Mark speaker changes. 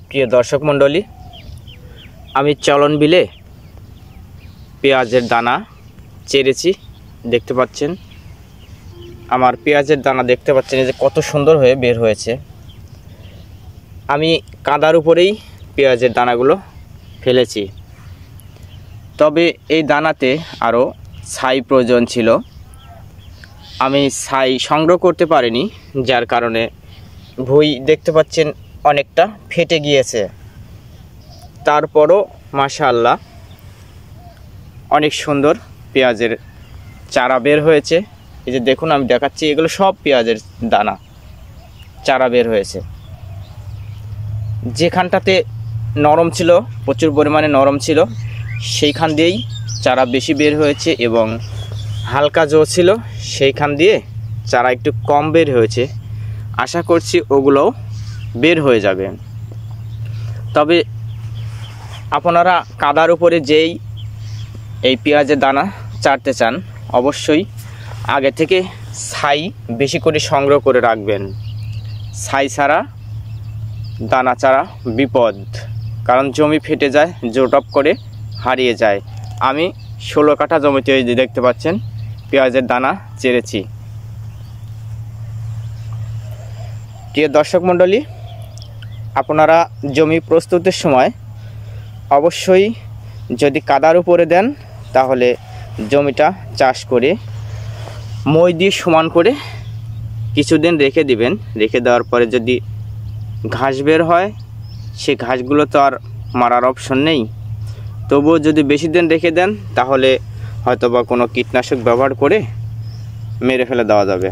Speaker 1: প্রিয় দর্শক মণ্ডলী, আমি চলন বিলে পেঁয়াজের দানা চেরেছি। দেখতে পাচ্ছেন আমার পেঁয়াজের দানা, দেখতে পাচ্ছেন যে কত সুন্দর হয়ে বের হয়েছে। আমি কাদার উপরেই পেঁয়াজের দানাগুলো ফেলেছি, তবে এই দানাতে আরও ছাই প্রয়োজন ছিল। আমি ছাই সংগ্রহ করতে পারিনি, যার কারণে ভুঁই দেখতে পাচ্ছেন অনেকটা ফেটে গিয়েছে। তারপরও মাশাআল্লাহ অনেক সুন্দর পেঁয়াজের চারা বের হয়েছে। এই যে দেখুন, আমি দেখাচ্ছি, এগুলো সব পেঁয়াজের দানা চারা বের হয়েছে। যেখানটাতে নরম ছিল, প্রচুর পরিমাণে নরম ছিল, সেইখান দিয়েই চারা বেশি বের হয়েছে, এবং হালকা জো ছিল সেইখান দিয়ে চারা একটু কম বের হয়েছে। আশা করছি ওগুলোও বের হয়ে যাবে। তবে আপনারা কাদার উপরে যেই এই পেঁয়াজের দানা চারতে চান, অবশ্যই আগে থেকে ছাই বেশি করে সংগ্রহ করে রাখবেন। ছাই ছাড়া দানা চারা বিপদ, কারণ জমি ফেটে যায়, জোটপ করে হারিয়ে যায়। আমি 16 কাঠা জমিতে দেখতে পাচ্ছেন পেঁয়াজের দানা চেরেছি। প্রিয় দর্শক মণ্ডলী, আপনারা জমি প্রস্তুতের সময় অবশ্যই যদি কাদার উপরে দেন, তাহলে জমিটা চাষ করে মই দিয়ে সমান করে কিছুদিন রেখে দিবেন। রেখে দেওয়ার পরে যদি ঘাস বের হয়, সে ঘাসগুলো তো আর মারার অপশন নেই। তবুও যদি বেশি দিন রেখে দেন, তাহলে হয়তোবা কোনো কীটনাশক ব্যবহার করে মেরে ফেলে দেওয়া যাবে।